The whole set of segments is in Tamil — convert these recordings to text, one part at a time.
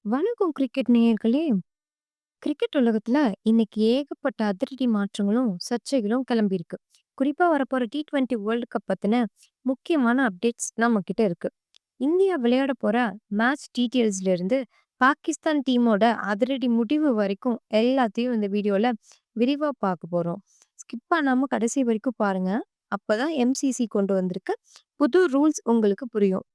வணக்கம் கிரிக்கெட் நேயர்களே! கிரிக்கெட் உலகத்துல இன்னைக்கு ஏகப்பட்ட அதிரடி மாற்றங்களும், சர்ச்சைகளும் கிளம்பியிருக்கு. குறிப்பா வரப்போற T20 வேர்ல்ட் கப் பத்தின முக்கியமான அப்டேட்ஸ் நம்மகிட்ட இருக்கு. இந்தியா விளையாட போற மேட்ச் டீட்டெயில்ஸ்ல இருந்து பாகிஸ்தான் டீமோட அதிரடி முடிவு வரைக்கும் எல்லாத்தையும் இந்த வீடியோல விரிவா பார்க்க போறோம். ஸ்கிப் பண்ணாம கடைசி வரைக்கும் பாருங்க. அப்பதான் MCC கொண்டு வந்திருக்க புது ரூல்ஸ் உங்களுக்கு புரியும்.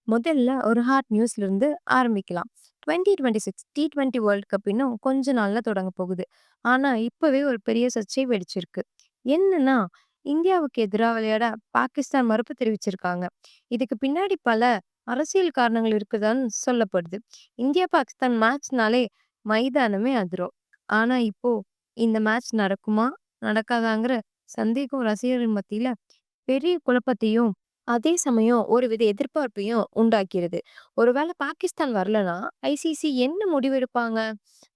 முதல்ல ஒரு ஹாட் நியூஸ்ல இருந்து ஆரம்பிக்கலாம். 2026 T20 வேர்ல்ட் கப் இன்னும் கொஞ்ச நாள்ல தொடங்க போகுது. ஆனா இப்பவே ஒரு பெரிய சர்ச்சை வெடிச்சிருக்கு. என்னன்னா, இந்தியாவுக்கு எதிரா விளையாட பாகிஸ்தான் மறுப்பு தெரிவிச்சிருக்காங்க. இதுக்கு பின்னாடி பல அரசியல் காரணங்கள் இருக்குதான்னு சொல்லப்படுது. இந்தியா பாகிஸ்தான் மேட்ச்னாலே மைதானமே அதிரும். ஆனா இப்போ இந்த மேட்ச் நடக்குமா? நடக்காதாங்கிற சந்தேகம் ரசிகர்கள் மத்தியில பெரிய குழப்பத்தையும், அதே சமயம் ஒருவித எதிர்பார்ப்பையும் உண்டாக்கிறது. ஒருவேளை பாகிஸ்தான் வரலனா, ஐசிசி என்ன முடிவெடுப்பாங்க?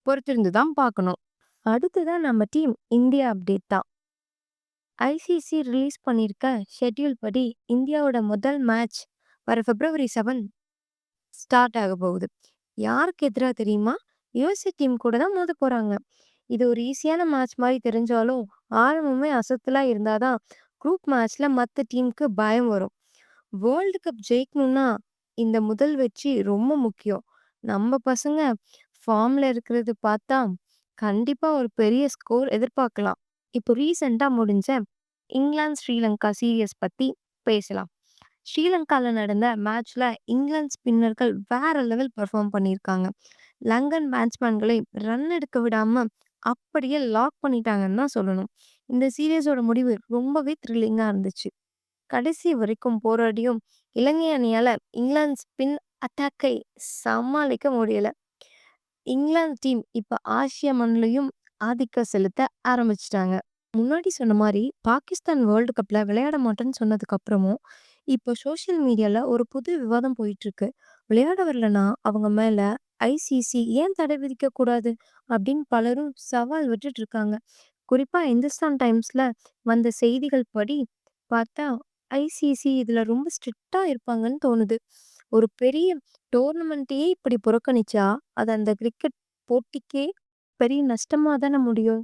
பொறுத்திருந்து தான் பார்க்கணும். அடுத்ததா நம்ம டீம் இந்தியா அப்டேட் தான். ஐசிசி ரிலீஸ் பண்ணியிருக்க ஷெட்யூல் படி இந்தியாவோட முதல் மேட்ச் வர பிப்ரவரி 7 ஸ்டார்ட் ஆக போகுது. யாருக்கு எதிரா தெரியுமா? யுஎஸ்ஏ டீம் கூட தான் மோத போறாங்க. இது ஒரு ஈஸியான மேட்ச் மாரி தெரிஞ்சாலும், ஆரம்பமே அசத்தலா இருந்தா தான் குரூப் மேட்ச்ல மத்த டீமுக்கு பயம் வரும். வேர்ல்டு கப் ஜெயிக்கணும்னா, இந்த முதல் வெற்றி ரொம்ப முக்கியம். நம்ம பசங்க ஃபார்ம்ல இருக்கிறது பார்த்தா, கண்டிப்பா ஒரு பெரிய ஸ்கோர் எதிர்பார்க்கலாம். இப்போ ரீசென்ட்டா முடிஞ்ச இங்கிலாந்து, ஸ்ரீலங்கா சீரியஸ் பத்தி பேசலாம். ஸ்ரீலங்கால நடந்த மேட்ச்ல இங்கிலாந்து ஸ்பின்னர்கள் வேற லெவல் பெர்ஃபார்ம் பண்ணியிருக்காங்க. லங்கன் பேட்ஸ்மேன்களை ரன் எடுக்க விடாம அப்படியே லாக் பண்ணிட்டாங்கன்னு தான் சொல்லணும். இந்த சீரியஸோட முடிவு ரொம்பவே த்ரில்லிங்கா இருந்துச்சு. கடைசி வரைக்கும் போராடியும் இலங்கை அணியால இங்கிலாந்து ஸ்பின் அட்டாக்கை சமாளிக்க முடியல. இங்கிலாந்து டீம் இப்ப ஆசிய மண்ணிலையும் ஆதிக்கம் செலுத்த ஆரம்பிச்சிட்டாங்க. முன்னாடி சொன்ன மாரி பாகிஸ்தான் வேர்ல்டு கப்ல விளையாட மாட்டேன்னு சொன்னதுக்கு அப்புறமும், இப்போ சோஷியல் மீடியால ஒரு புது விவாதம் போயிட்டு இருக்கு. விளையாட வரலனா அவங்க மேல ஐசிசி ஏன் தடை விதிக்க கூடாது? அப்படின்னு பலரும் சவால் விட்டுட்டு இருக்காங்க. குறிப்பா இந்துஸ்தான் டைம்ஸ்ல வந்த செய்திகள் படி பார்த்தா, ஐசிசி இதுல ரொம்ப ஸ்ட்ரிக்ட்டா இருப்பாங்கன்னு தோணுது. ஒரு பெரிய டோர்னமெண்ட்டையே இப்படி புறக்கணிச்சா, அது அந்த கிரிக்கெட் போட்டிக்கே பெரிய நஷ்டமா தானே முடியும்.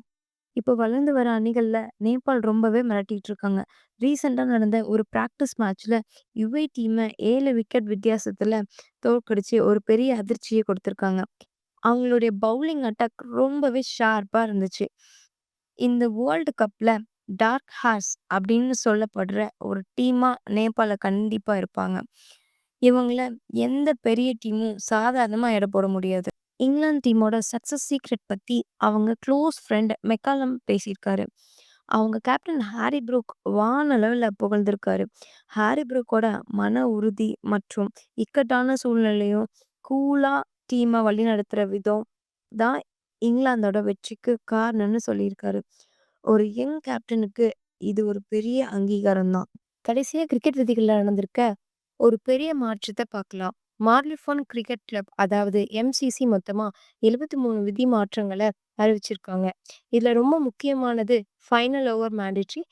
இப்போ வளர்ந்து வர அணிகள்ல நேபாள் ரொம்பவே மிரட்டிட்டு இருக்காங்க. ரீசெண்டா நடந்த ஒரு பிராக்டிஸ் மேட்ச்ல யுஏ டீம 7 விக்கெட் வித்தியாசத்துல தோற்கடிச்சு ஒரு பெரிய அதிர்ச்சிய கொடுத்திருக்காங்க. அவங்களுடைய பவுலிங் அட்டாக் ரொம்பவே ஷார்ப்பா இருந்துச்சு. இந்த வேர்ல்டு கப்ல டார்க் ஹார்ஸ் அப்படின்னு சொல்லப்படுற ஒரு டீமா நேபாள கண்டிப்பா இருப்பாங்க. இவங்கள எந்த பெரிய டீமும் சாதாரணமா எடை போட முடியாது. இங்கிலாந்து டீமோட சக்சஸ் சீக்ரெட் பத்தி அவங்க க்ளோஸ் ஃப்ரெண்ட் மெக்காலம் பேசியிருக்காரு. அவங்க கேப்டன் ஹாரி ப்ரூக் வான அளவுல புகழ்ந்திருக்காரு. ஹாரி ப்ரூக்கோட மன உறுதி மற்றும் இக்கட்டான சூழ்நிலையும் கூலா டீமை வழிநடத்துற விதம் தான் இங்கிலாந்தோட வெற்றிக்கு காரணம்னு சொல்லியிருக்காரு. ஒரு யங் கேப்டனுக்கு இது ஒரு பெரிய அங்கீகாரம் தான். கடைசியா கிரிக்கெட் விதிகள்ல நடந்திருக்க ஒரு பெரிய மாற்றத்தை பார்க்கலாம். மார்லிஃபோன் கிரிக்கெட் கிளப் அதாவது எம்சிசி மொத்தமா 73 விதி மாற்றங்களை அறிவிச்சிருக்காங்க. இதுல ரொம்ப முக்கியமானது ஃபைனல் ஓவர் மேண்டேட்டரி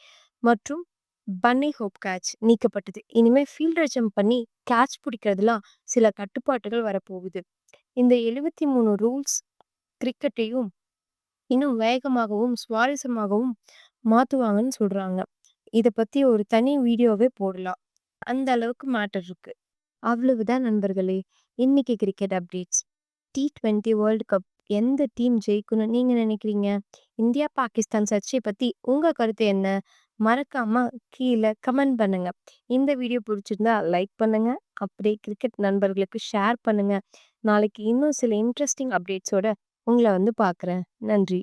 மற்றும் பன்னி ஹோப் கேட்ச் நீக்கப்பட்டது. இனிமே ஃபீல்டர் ஜம்ப் பண்ணி கேட்ச் பிடிக்கிறதுலாம் சில கட்டுப்பாட்டுகள் வரப்போகுது. இந்த 73 ரூல்ஸ் கிரிக்கெட்டையும் இன்னும் வேகமாகவும், சுவாரஸ்யமாகவும் மாத்துவாங்கன்னு சொல்றாங்க. இத பத்தி ஒரு தனி வீடியோவே போடலாம். அந்த அளவுக்கு மேட்டர் இருக்கு. அவ்வளவுதான் நண்பர்களே! இன்னைக்கு cricket updates. T20 world cup எந்த டீம் ஜெயிக்கும்னு நீங்க நினைக்கிறீங்க? இந்தியா, பாகிஸ்தான் சர்ச்சை பத்தி உங்க கருத்து என்ன? மறக்காம கீழ கமெண்ட் பண்ணுங்க. இந்த வீடியோ பிடிச்சிருந்தா லைக் பண்ணுங்க. அப்படியே கிரிக்கெட் நண்பர்களுக்கு ஷேர் பண்ணுங்க. நாளைக்கு இன்னும் சில இன்ட்ரஸ்டிங் அப்டேட்ஸோட உங்கள வந்து பார்க்குறேன். நன்றி.